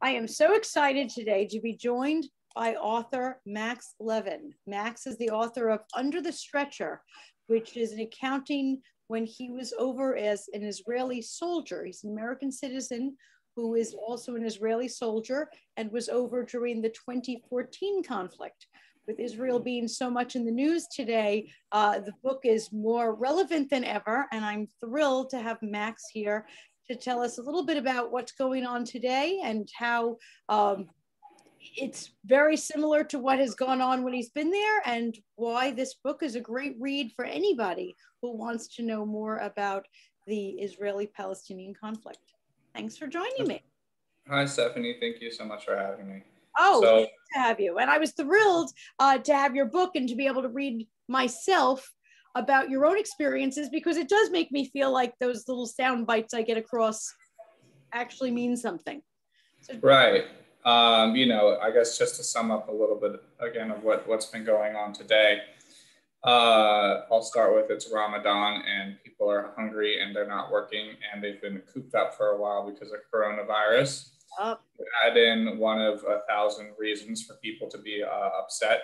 I am so excited today to be joined by author Max Levin. Max is the author of Under the Stretcher, which is an accounting when he was over as an Israeli soldier. He's an American citizen who is also an Israeli soldier and was over during the 2014 conflict. With Israel being so much in the news today, the book is more relevant than ever, and I'm thrilled to have Max here to tell us a little bit about what's going on today and how it's very similar to what has gone on when he's been there, and why this book is a great read for anybody who wants to know more about the Israeli-Palestinian conflict. Thanks for joining me. Hi, Stephanie. Thank you so much for having me. Oh, great to have you. And I was thrilled to have your book and to be able to read myself about your own experiences, because it does make me feel like those little sound bites I get across actually mean something. So, right. You know, I guess just to sum up a little bit again of what's been going on today, I'll start with it's Ramadan and people are hungry and they're not working and they've been cooped up for a while because of coronavirus. Add in one of 1,000 reasons for people to be upset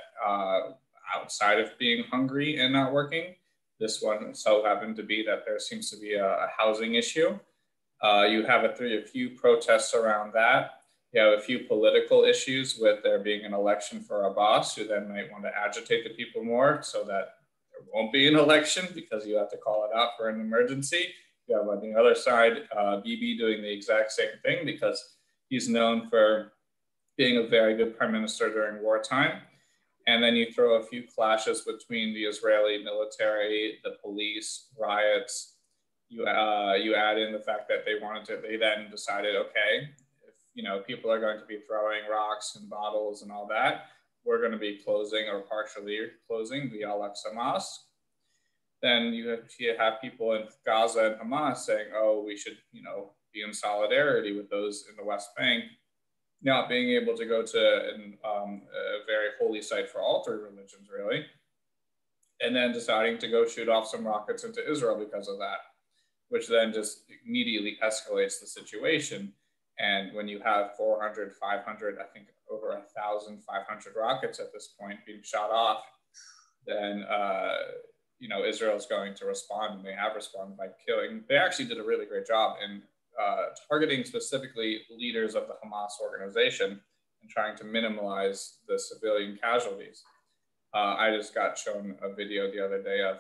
outside of being hungry and not working. This one so happened to be that there seems to be a housing issue. You have a few protests around that. You have a few political issues with there being an election for a boss who then might want to agitate the people more so that there won't be an election because you have to call it out for an emergency. You have on the other side, Bibi doing the exact same thing because he's known for being a very good prime minister during wartime. And then you throw a few clashes between the Israeli military, the police, riots. You add in the fact that they then decided, okay, you know, people are going to be throwing rocks and bottles and all that, we're going to be closing or partially closing the Al-Aqsa Mosque. Then you have people in Gaza and Hamas saying, oh, we should, you know, be in solidarity with those in the West Bank, not being able to go to a very holy site for all three religions, really, and then deciding to go shoot off some rockets into Israel because of that, which then just immediately escalates the situation. And when you have 400, 500, I think over 1,500 rockets at this point being shot off, then, you know, Israel's going to respond, and they have responded by killing. They actually did a really great job in targeting specifically leaders of the Hamas organization and trying to minimize the civilian casualties. I just got shown a video the other day of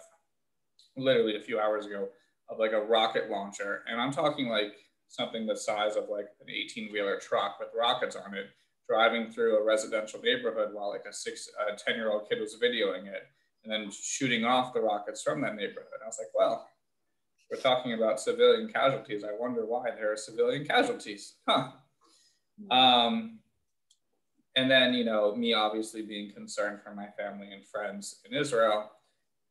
literally a few hours ago of like a rocket launcher. And I'm talking like something the size of like an 18-wheeler truck with rockets on it, driving through a residential neighborhood while like a 10-year-old kid was videoing it and then shooting off the rockets from that neighborhood. I was like, well, we're talking about civilian casualties. I wonder why there are civilian casualties, huh? And then, you know, me obviously being concerned for my family and friends in Israel,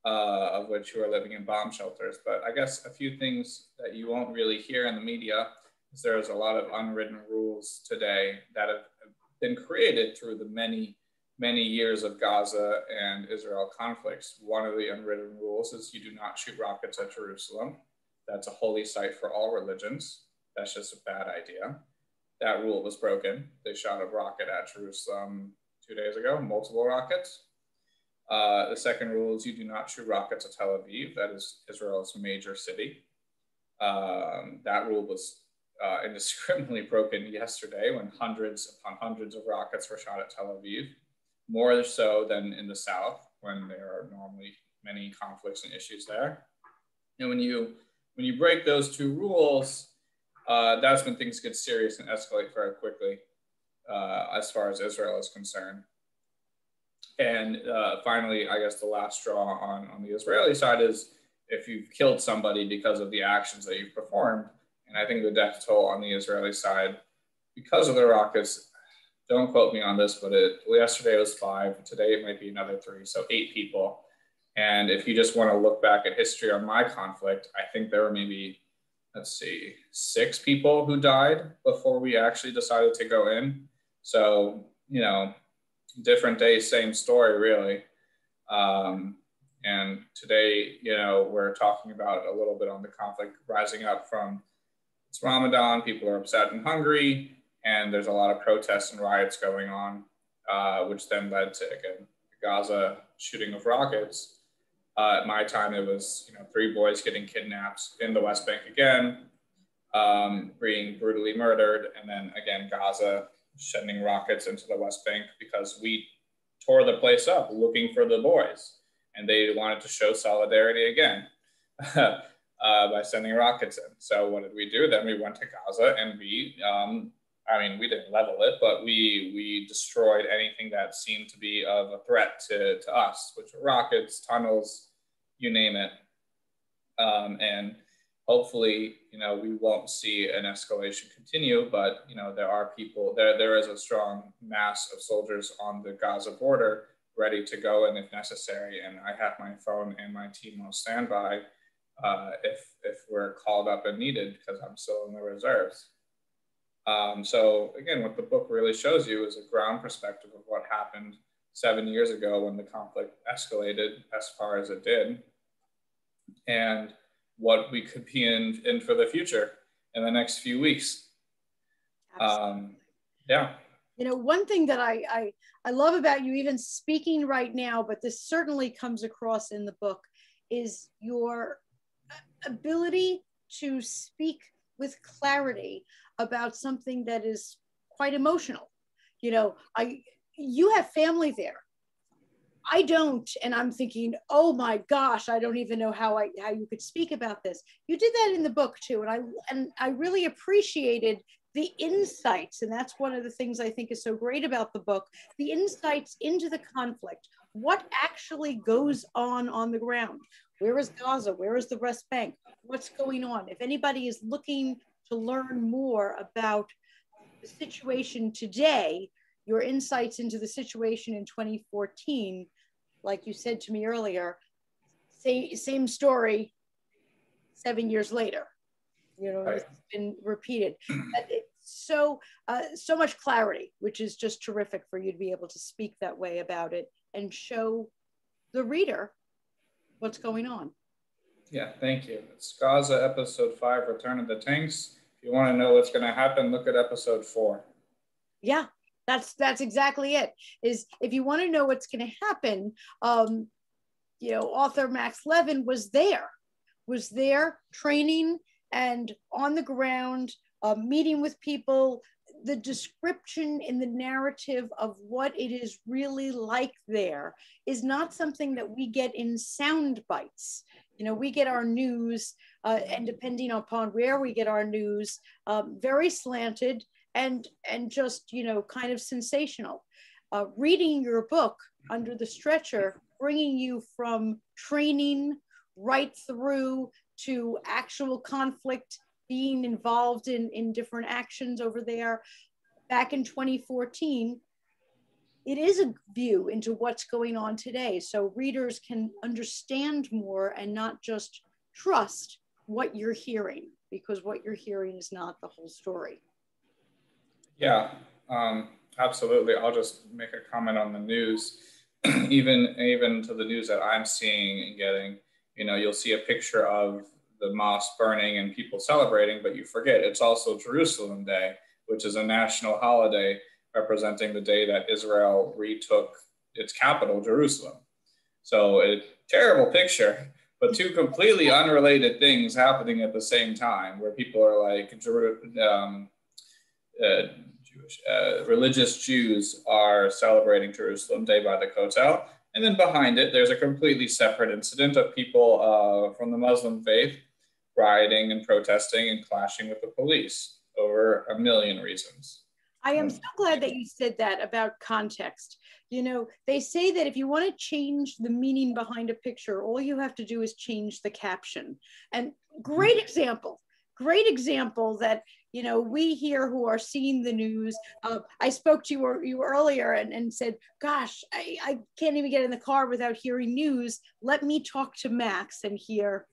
of which who are living in bomb shelters. But I guess a few things that you won't really hear in the media is there's a lot of unwritten rules today that have been created through the many years of Gaza and Israel conflicts. One of the unwritten rules is you do not shoot rockets at Jerusalem. That's a holy site for all religions. That's just a bad idea. That rule was broken. They shot a rocket at Jerusalem 2 days ago, multiple rockets. The second rule is you do not shoot rockets at Tel Aviv. That is Israel's major city. That rule was indiscriminately broken yesterday when hundreds upon hundreds of rockets were shot at Tel Aviv, more so than in the south when there are normally many conflicts and issues there. And when you break those two rules, that's when things get serious and escalate very quickly as far as Israel is concerned. And finally, I guess the last straw on the Israeli side is if you've killed somebody because of the actions that you've performed. And I think the death toll on the Israeli side, because of the rockets, don't quote me on this, but yesterday it was 5, today it might be another 3, so 8 people. And if you just want to look back at history on my conflict, I think there were maybe, let's see, 6 people who died before we actually decided to go in. So, you know, different day, same story, really. And today, you know, we're talking about a little bit on the conflict rising up from it's Ramadan, people are upset and hungry. and there's a lot of protests and riots going on, which then led to, again, the Gaza shooting of rockets. At my time, it was 3 boys getting kidnapped in the West Bank again, being brutally murdered, and then again Gaza sending rockets into the West Bank because we tore the place up looking for the boys, and they wanted to show solidarity again by sending rockets in. So what did we do? Then we went to Gaza and we didn't level it, but we destroyed anything that seemed to be of a threat to us, which were rockets, tunnels, you name it. And hopefully, we won't see an escalation continue, but, there are people, there is a strong mass of soldiers on the Gaza border ready to go in if necessary. And I have my phone and my team on standby if we're called up and needed, because I'm still in the reserves. So again, what the book really shows you is a ground perspective of what happened 7 years ago when the conflict escalated as far as it did, and what we could be in for the future in the next few weeks. Yeah. One thing that I love about you even speaking right now, but this certainly comes across in the book, is your ability to speak with clarity about something that is quite emotional. You have family there. I don't, and I'm thinking, oh my gosh, I don't even know how you could speak about this. You did that in the book too, and I really appreciated the insights, and that's one of the things I think is so great about the book, the insights into the conflict, what actually goes on the ground. Where is Gaza? Where is the West Bank? What's going on? If anybody is looking to learn more about the situation today, your insights into the situation in 2014, like you said to me earlier, same story 7 years later. Right. It's been repeated. So much clarity, which is just terrific for you to be able to speak that way about it and show the reader what's going on. Yeah, thank you. It's Gaza episode 5, Return of the Tanks. If you want to know what's going to happen, look at episode 4. Yeah, that's exactly it. Is if you want to know what's going to happen, author Max Levin was there training and on the ground, meeting with people. The description in the narrative of what it is really like there is not something that we get in sound bites. We get our news, and depending upon where we get our news, very slanted and just, kind of sensational. Reading your book, Under the Stretcher, bringing you from training right through to actual conflict, being involved in different actions over there back in 2014, it is a view into what's going on today. So readers can understand more and not just trust what you're hearing, because what you're hearing is not the whole story. Yeah, absolutely. I'll just make a comment on the news. even to the news that I'm seeing and getting, you'll see a picture of the mosque burning and people celebrating, but you forget it's also Jerusalem Day, which is a national holiday representing the day that Israel retook its capital, Jerusalem. So a terrible picture, but two completely unrelated things happening at the same time, where people are like, religious Jews are celebrating Jerusalem Day by the Kotel. And then behind it, there's a completely separate incident of people from the Muslim faith rioting and protesting and clashing with the police over a million reasons. I am so glad that you said that about context. They say that if you want to change the meaning behind a picture, all you have to do is change the caption. And great example that, we here who are seeing the news. I spoke to you earlier and said, gosh, I can't even get in the car without hearing news. Let me talk to Max and hear,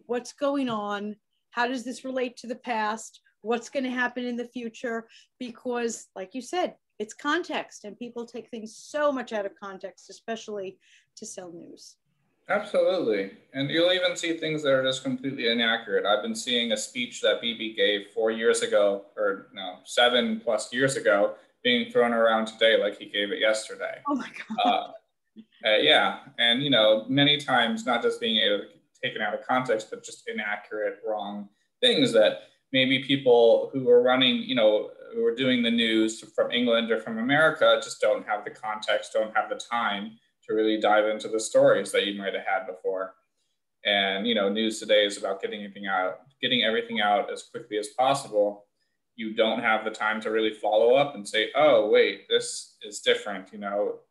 what's going on. How does this relate to the past? What's going to happen in the future? Because like you said, it's context, and people take things so much out of context, especially to sell news. Absolutely. And you'll even see things that are just completely inaccurate. I've been seeing a speech that Bibi gave 4 years ago, or no, 7+ years ago, being thrown around today like he gave it yesterday. Oh my God. Uh, yeah. And, many times not just being taken out of context, but just inaccurate, wrong things that maybe people who are running, who are doing the news from England or from America just don't have the context, don't have the time to really dive into the stories that you might have had before. And, news today is about getting everything out as quickly as possible. You don't have the time to really follow up and say, oh, wait, this is different.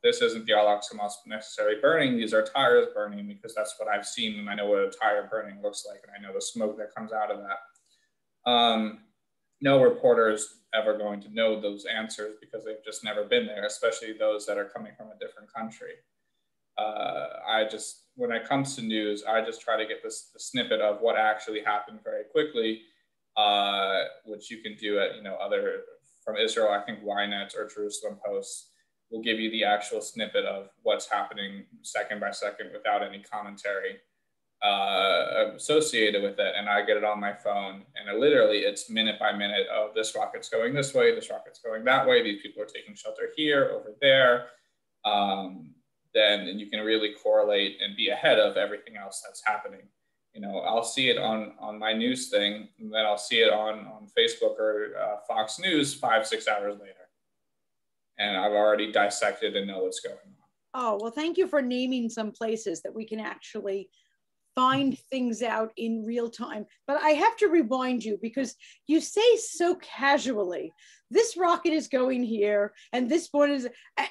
This isn't the Al-Aqsa Mosque necessarily burning. These are tires burning, because that's what I've seen, and I know what a tire burning looks like, and I know the smoke that comes out of that. No reporter is ever going to know those answers because they've just never been there, especially those that are coming from a different country. When it comes to news, I just try to get the snippet of what actually happened very quickly, which you can do at, other from Israel. I think Ynet or Jerusalem Post will give you the actual snippet of what's happening second by second without any commentary associated with it. And I get it on my phone, and it's minute by minute. Oh, this rocket's going this way, this rocket's going that way. These people are taking shelter here, over there. Then you can really correlate and be ahead of everything else that's happening. I'll see it on my news thing, and then I'll see it on Facebook or Fox News 5-6 hours later. And I've already dissected and know what's going on. Oh, well, thank you for naming some places that we can actually find things out in real time. But I have to rewind you, because you say so casually, this rocket is going here, and this one is,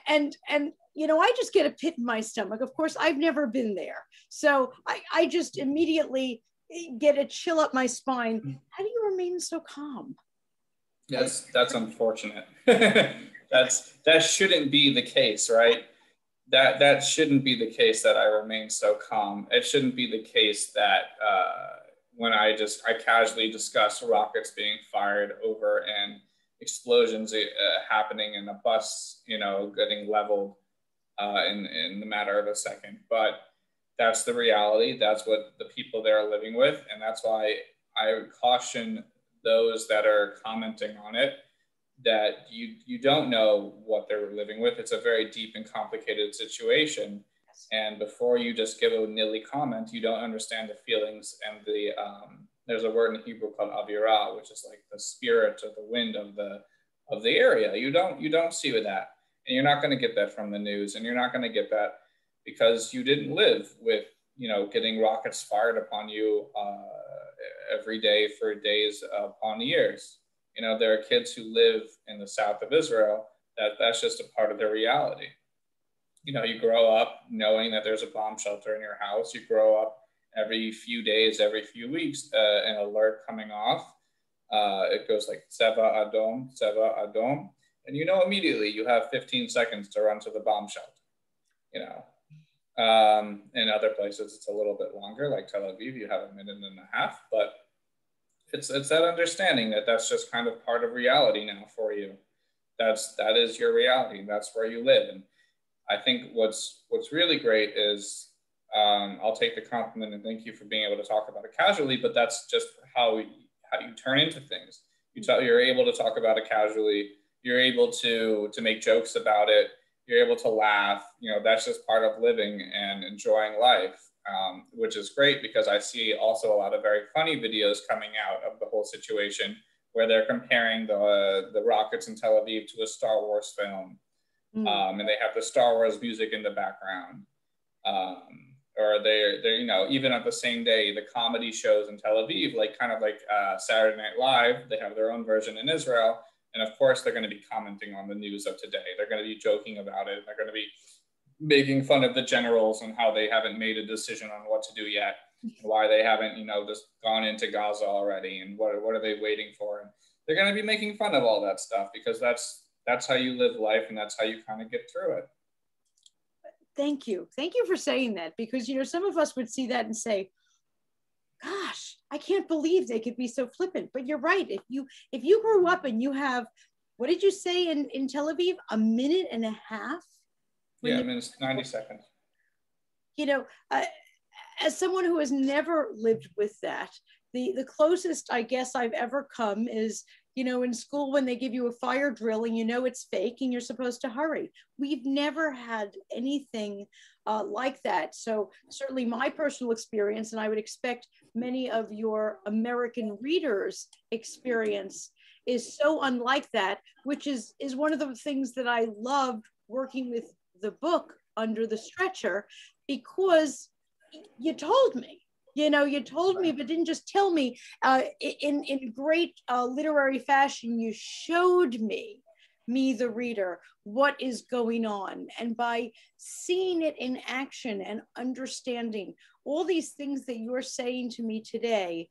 and I just get a pit in my stomach. Of course, I've never been there. So I just immediately get a chill up my spine. How do you remain so calm? That's unfortunate. That shouldn't be the case, right? That shouldn't be the case that I remain so calm. It shouldn't be the case that when I casually discuss rockets being fired over and explosions happening and a bus, getting leveled in the matter of a second. But that's the reality. That's what the people there are living with. And that's why I caution those that are commenting on it, that you don't know what they're living with. It's a very deep and complicated situation. And before you just give a nilly comment, you don't understand the feelings and there's a word in Hebrew called avirah, which is like the spirit or the wind of the area. You don't see with that. And you're not going to get that from the news, and you're not going to get that because you didn't live with, getting rockets fired upon you every day for days upon years. There are kids who live in the south of Israel that's just a part of their reality. You grow up knowing that there's a bomb shelter in your house. You grow up every few days, every few weeks, an alert coming off. It goes like Tseva Adom, Tseva Adom. And immediately you have 15 seconds to run to the bomb shelter. In other places, it's a little bit longer, like Tel Aviv, you have a minute and a half. But it's that understanding that that's just kind of part of reality now for you. That is your reality. That's where you live. And I think what's really great is I'll take the compliment and thank you for being able to talk about it casually, but that's just how you turn into things. You're able to talk about it casually. You're able to make jokes about it. You're able to laugh. That's just part of living and enjoying life, which is great because I see also a lot of very funny videos coming out of the whole situation where they're comparing the rockets in Tel Aviv to a Star Wars film. And they have the Star Wars music in the background. Or they're even at the same day, the comedy shows in Tel Aviv, like kind of like Saturday Night Live, they have their own version in Israel. And of course, they're going to be commenting on the news of today. They're going to be joking about it. They're going to be making fun of the generals and how they haven't made a decision on what to do yet, why they haven't, just gone into Gaza already, and what are they waiting for? And they're going to be making fun of all that stuff because that's how you live life, and that's how you kind of get through it. Thank you for saying that, because some of us would see that and say, gosh, I can't believe they could be so flippant. But you're right. If you grew up and you have, what did you say in Tel Aviv, a minute and a half? Yeah, 90 seconds. as someone who has never lived with that, the closest I guess I've ever come is, you know, in school when they give you a fire drill and you know it's fake and you're supposed to hurry. We've never had anything like that. So certainly my personal experience, and I would expect many of your American readers' experience, is so unlike that, which is one of the things that I loved working with the book Under the Stretcher, because you told me. You know, you told me, but didn't just tell me. In great literary fashion, you showed me, the reader, what is going on. And by seeing it in action and understanding all these things that you're saying to me today,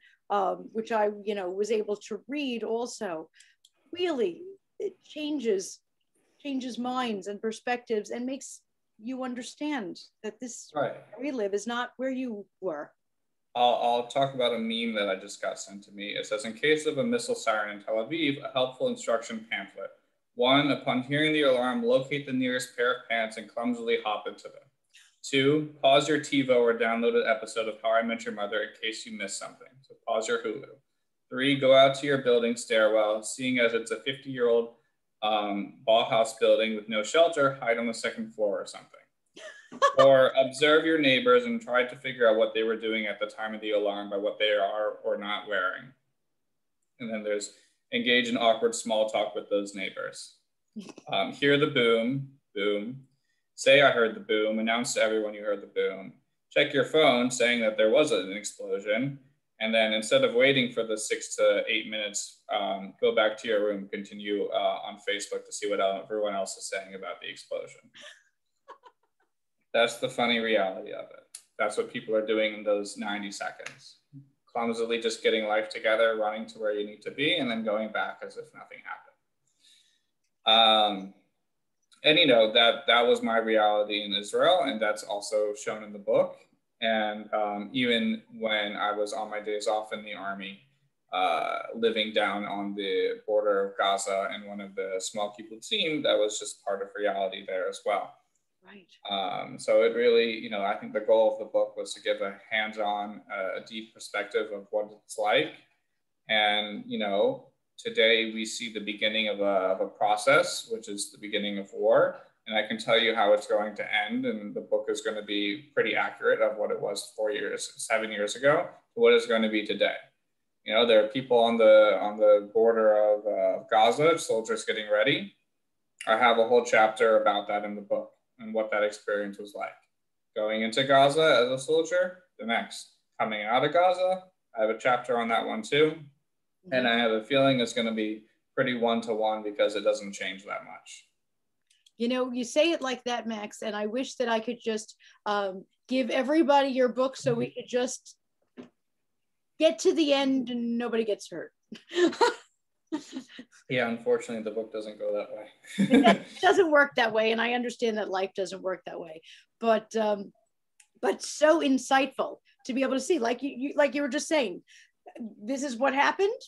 which I, you know, was able to read also, really, it changes minds and perspectives and makes you understand that this Right. where we live is not where you were. I'll talk about a meme that I just got sent to me. It says, in case of a missile siren in Tel Aviv, a helpful instruction pamphlet. 1, upon hearing the alarm, locate the nearest pair of pants and clumsily hop into them. 2, pause your TiVo or downloaded episode of How I Met Your Mother in case you missed something. So pause your Hulu. 3, go out to your building stairwell. Seeing as it's a 50-year-old Bauhaus building with no shelter, hide on the second floor or something. Or observe your neighbors and try to figure out what they were doing at the time of the alarm by what they are or not wearing. And then there's engage in awkward small talk with those neighbors. Hear the boom, boom. Say I heard the boom, announce to everyone you heard the boom. Check your phone saying that there was an explosion. And then instead of waiting for the 6 to 8 minutes, go back to your room, continue on Facebook to see what everyone else is saying about the explosion. That's the funny reality of it. That's what people are doing in those 90 seconds. Clumsily just getting life together, running to where you need to be, and then going back as if nothing happened. And you know, that was my reality in Israel, and that's also shown in the book. And even when I was on my days off in the army, living down on the border of Gaza in one of the small kibbutzim, that was just part of reality there as well. Right. So it really, you know, I think the goal of the book was to give a hands-on, a deep perspective of what it's like. And, you know, today we see the beginning of a process, which is the beginning of war. And I can tell you how it's going to end. And the book is going to be pretty accurate of what it was 7 years ago to what it's going to be today. You know, there are people on the border of Gaza, soldiers getting ready. I have a whole chapter about that in the book and what that experience was like. Going into Gaza as a soldier, the next. Coming out of Gaza, I have a chapter on that one too. Mm-hmm. And I have a feeling it's going to be pretty one-to-one because it doesn't change that much. You know, you say it like that, Max, and I wish that I could just give everybody your book so we could just get to the end and nobody gets hurt. Yeah, unfortunately, the book doesn't go that way. It doesn't work that way, and I understand that life doesn't work that way. But so insightful to be able to see, like you were just saying, this is what happened.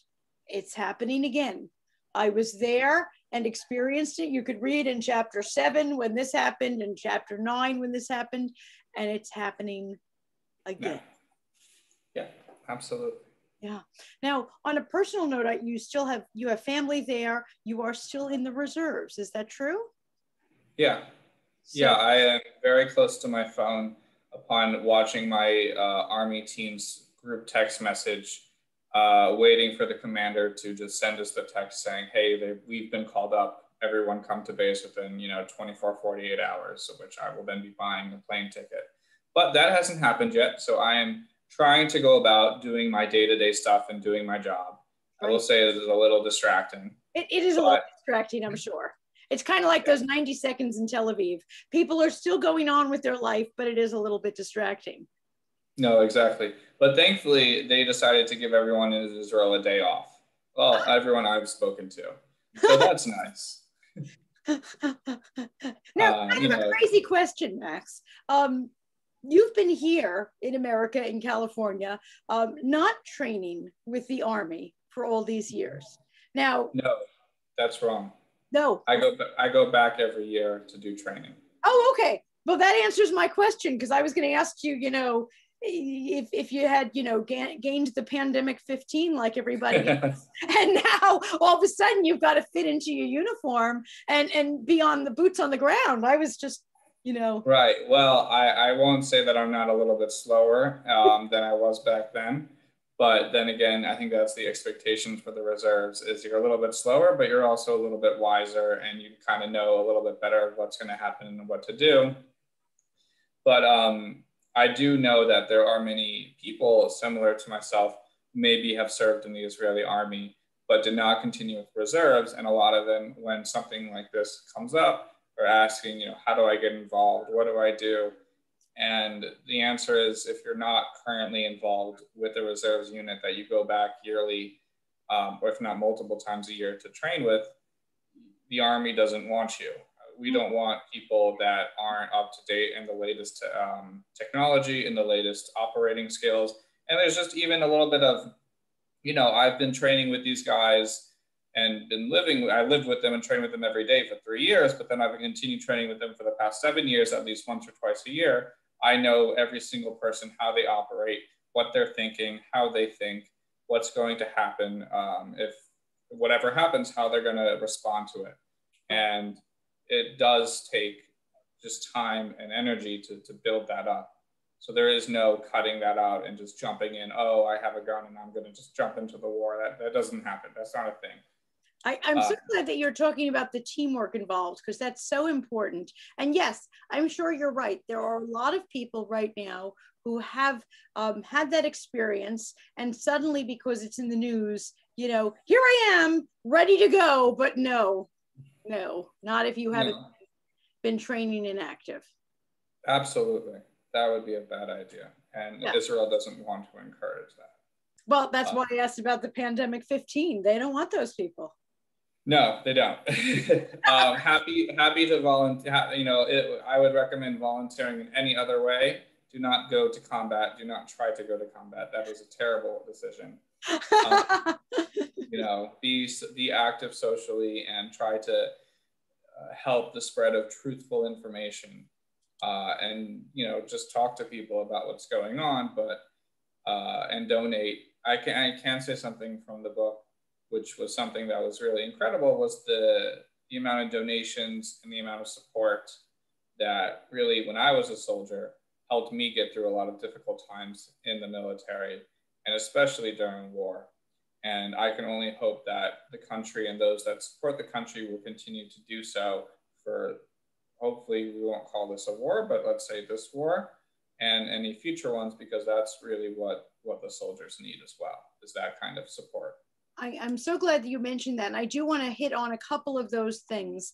It's happening again. I was there and experienced it. You could read in chapter 7 when this happened, and chapter 9 when this happened, and it's happening again. Yeah, absolutely. Yeah. Now, on a personal note, you have family there. You are still in the reserves. Is that true? Yeah. Yeah, I am very close to my phone upon watching my Army team's group text message, waiting for the commander to just send us the text saying, hey, we've been called up. Everyone come to base within, 24, 48 hours, of which I will then be buying a plane ticket. But that hasn't happened yet. So I am trying to go about doing my day-to-day stuff and doing my job. Right. I will say it is a little distracting. It is a little distracting, I'm sure. It's kind of like those 90 seconds in Tel Aviv. People are still going on with their life, but it is a little bit distracting. No, exactly. But thankfully, they decided to give everyone in Israel a day off. Well, everyone I've spoken to. So that's nice. Now, kind of a crazy question, Max. You've been here in America, in California, not training with the Army for all these years. Now, no, that's wrong. No, I go back every year to do training. Oh, okay. Well, that answers my question, because I was going to ask you, if you had, you know, gained the pandemic 15 like everybody else, and now all of a sudden you've got to fit into your uniform and be on the boots on the ground. I was just, you know. Right. Well, I won't say that I'm not a little bit slower than I was back then. But then again, I think that's the expectation for the reserves is you're a little bit slower, but you're also a little bit wiser and you kind of know a little bit better what's going to happen and what to do. But I do know that there are many people similar to myself, maybe have served in the Israeli army, but did not continue with reserves. And a lot of them, when something like this comes up, are asking, you know, how do I get involved? What do I do? And the answer is, if you're not currently involved with a reserves unit that you go back yearly, or if not multiple times a year to train with, the Army doesn't want you. We don't want people that aren't up to date in the latest technology, in the latest operating skills. And there's just even a little bit of, you know, I've been training with these guys and I lived with them and trained with them every day for 3 years, but then I've continued training with them for the past 7 years, at least once or twice a year. I know every single person, how they operate, what they're thinking, how they think, what's going to happen, if whatever happens, how they're going to respond to it. And it does take just time and energy to build that up. So there is no cutting that out and just jumping in, oh, I have a gun and I'm going to just jump into the war. That doesn't happen. That's not a thing. I'm so glad that you're talking about the teamwork involved, because that's so important. And yes, I'm sure you're right. There are a lot of people right now who have had that experience, and suddenly, because it's in the news, you know, here I am ready to go, but no, not if you haven't been training and active. Absolutely. That would be a bad idea. And Israel doesn't want to encourage that. Well, that's why I asked about the pandemic 15. They don't want those people. No, they don't. Happy to volunteer. You know, I would recommend volunteering in any other way. Do not go to combat. Do not try to go to combat. That is a terrible decision. You know, be active socially and try to help the spread of truthful information. And, you know, just talk to people about what's going on, but and donate. I can say something from the book, which was something that was really incredible, was the amount of donations and the amount of support that really, when I was a soldier, helped me get through a lot of difficult times in the military, and especially during war. And I can only hope that the country and those that support the country will continue to do so for, hopefully we won't call this a war, but let's say this war and any future ones, because that's really what the soldiers need as well, is that kind of support. I'm so glad that you mentioned that. And I do want to hit on a couple of those things.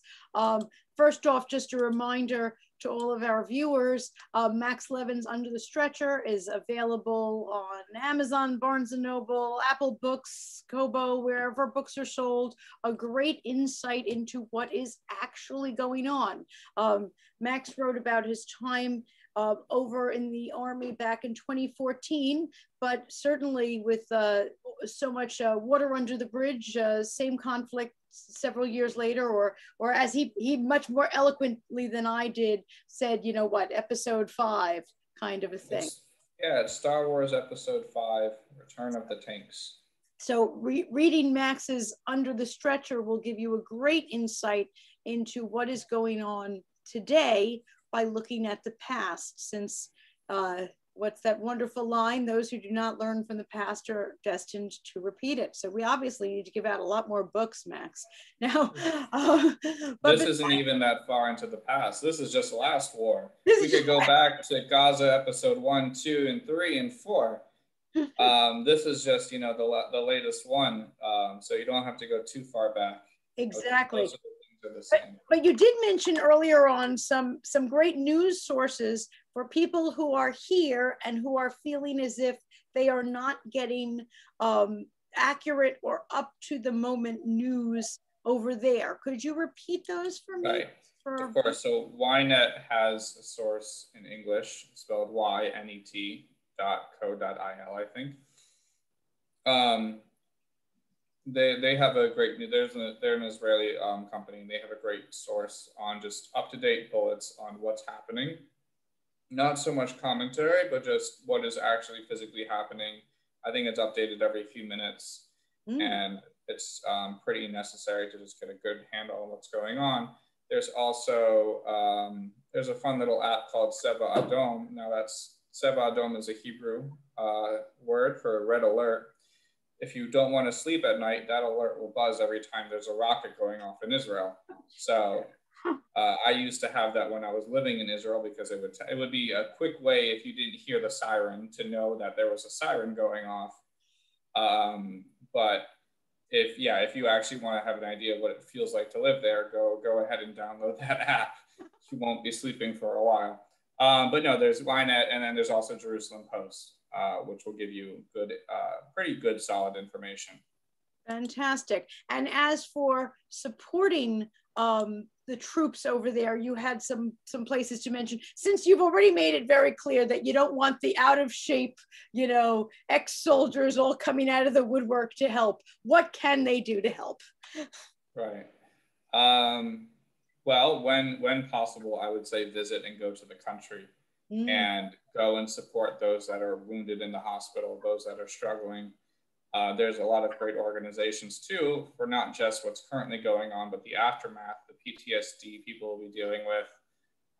First off, just a reminder to all of our viewers, Max Levin's Under the Stretcher is available on Amazon, Barnes & Noble, Apple Books, Kobo, wherever books are sold. A great insight into what is actually going on. Max wrote about his time over in the Army back in 2014, but certainly with so much water under the bridge, same conflict several years later, or as he much more eloquently than I did said, you know what, episode 5 kind of a thing. It's Star Wars episode 5, Return of the Tanks. So reading Max's Under the Stretcher will give you a great insight into what is going on today by looking at the past, since what's that wonderful line? Those who do not learn from the past are destined to repeat it. So we obviously need to give out a lot more books, Max. Now, but this isn't even that far into the past. This is just last war. We could go back to Gaza episode 1, 2, and 3, and 4. This is just, you know, the latest one. So you don't have to go too far back. Exactly. But you did mention earlier on some great news sources for people who are here and who are feeling as if they are not getting accurate or up to the moment news over there. Could you repeat those for me? Right. Of course. So Ynet has a source in English spelled YNET.co.il, I think. They have a great, they're an Israeli company, and they have a great source on just up-to-date bullets on what's happening. not so much commentary, but just what is actually physically happening. I think it's updated every few minutes, and it's pretty necessary to just get a good handle on what's going on. There's also, there's a fun little app called Seva Adom. Now that's, Seva Adom is a Hebrew word for red alert. If you don't want to sleep at night, that alert will buzz every time there's a rocket going off in Israel. So I used to have that when I was living in Israel, because it would be a quick way, if you didn't hear the siren, to know that there was a siren going off. But if you actually want to have an idea of what it feels like to live there, go ahead and download that app. You won't be sleeping for a while. But no, there's Ynet, and then there's also Jerusalem Post, which will give you good, pretty good, solid information. Fantastic. And as for supporting the troops over there, you had some places to mention, since you've already made it very clear that you don't want the out of shape, ex-soldiers all coming out of the woodwork to help. What can they do to help? Right. Well, when possible, I would say visit and go to the country and go and support those that are wounded in the hospital, those that are struggling. There's a lot of great organizations too, for not just what's currently going on, but the aftermath, the PTSD people will be dealing with.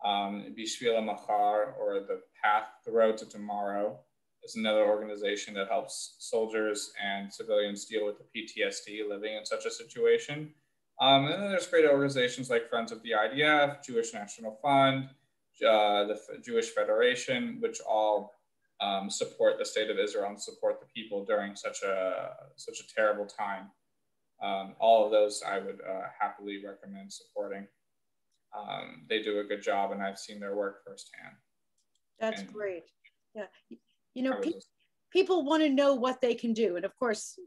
Bishvil Machar, or the Road to Tomorrow, is another organization that helps soldiers and civilians deal with the PTSD living in such a situation. And then there's great organizations like Friends of the IDF, Jewish National Fund, the Jewish Federation, which all support the state of Israel and support the people during such a terrible time. All of those I would happily recommend supporting. They do a good job, and I've seen their work firsthand. That's great. Yeah, people want to know what they can do, and of course,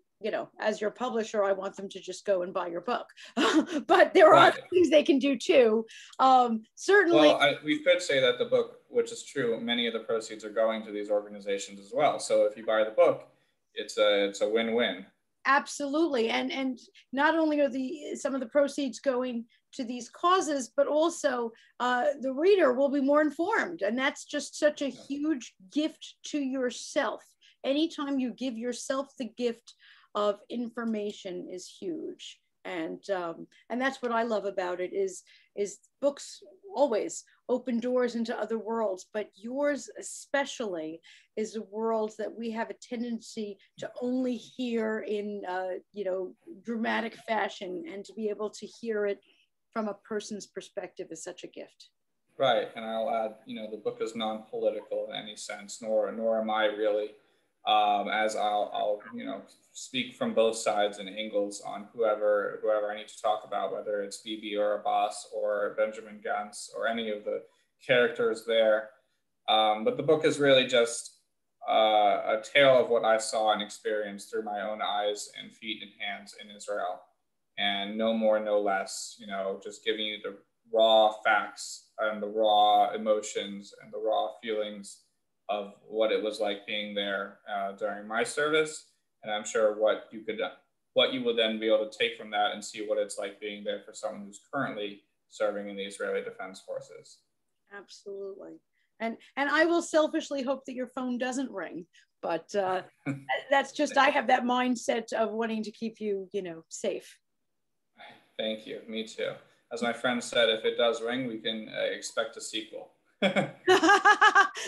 as your publisher, I want them to just go and buy your book. But there are things they can do too. Certainly. Well, we could say that the book, which is true, many of the proceeds are going to these organizations as well. So if you buy the book, it's a win-win. Absolutely, and not only are some of the proceeds going to these causes, but also the reader will be more informed, and that's just such a huge gift to yourself. Anytime you give yourself the gift of information is huge, and that's what I love about it. Is books always open doors into other worlds, but yours especially is a world that we have a tendency to only hear in dramatic fashion, and to be able to hear it from a person's perspective is such a gift. Right, and I'll add, the book is non-political in any sense, nor am I really. As I'll speak from both sides and angles on whoever I need to talk about, whether it's Bibi or Abbas or Benjamin Gantz or any of the characters there. But the book is really just a tale of what I saw and experienced through my own eyes and feet and hands in Israel, and no more, no less. Just giving you the raw facts and the raw emotions and the raw feelings of what it was like being there during my service. And I'm sure what you would then be able to take from that and see what it's like being there for someone who's currently serving in the Israeli Defense Forces. Absolutely. And I will selfishly hope that your phone doesn't ring, but that's just, I have that mindset of wanting to keep you, safe. Thank you. Me too. As my friend said, if it does ring, we can expect a sequel.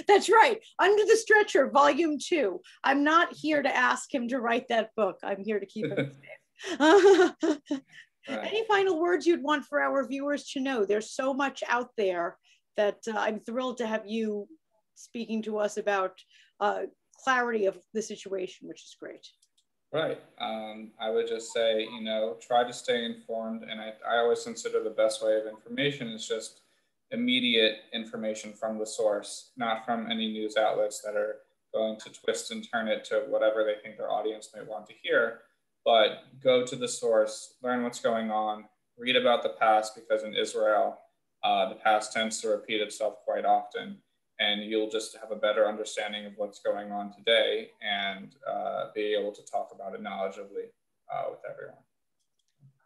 That's right. Under the Stretcher, Volume 2. I'm not here to ask him to write that book. I'm here to keep him safe. Right. Any final words you'd want for our viewers to know? There's so much out there that I'm thrilled to have you speaking to us about clarity of the situation, which is great. Right. I would just say, try to stay informed. And I always consider the best way of information is just immediate information from the source, not from any news outlets that are going to twist and turn it to whatever they think their audience may want to hear. But go to the source, learn what's going on, read about the past, because in Israel, the past tends to repeat itself quite often, and you'll just have a better understanding of what's going on today and be able to talk about it knowledgeably with everyone.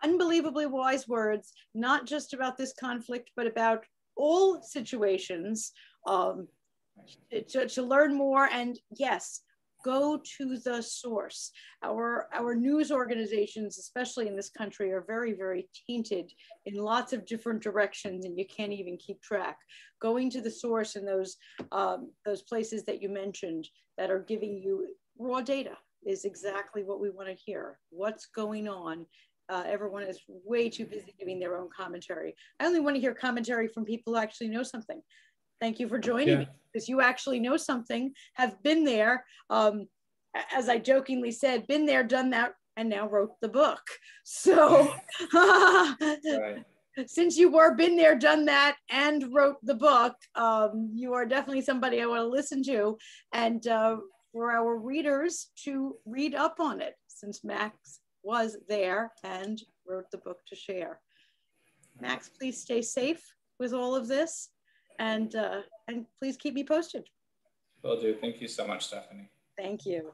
Unbelievably wise words, not just about this conflict, but about all situations. to learn more. And yes, go to the source. Our news organizations, especially in this country, are very, very tainted in lots of different directions, and you can't even keep track. Going to the source and those places that you mentioned that are giving you raw data is exactly what we want to hear. What's going on? Everyone is way too busy doing their own commentary. I only want to hear commentary from people who actually know something. Thank you for joining me, because you actually know something, have been there. As I jokingly said, been there, done that, and now wrote the book. So right. Since you were been there, done that, and wrote the book, you are definitely somebody I want to listen to. And for our readers to read up on it, since Max was there and wrote the book to share. Max, please stay safe with all of this. And please keep me posted. Will do. Thank you so much, Stephanie. Thank you.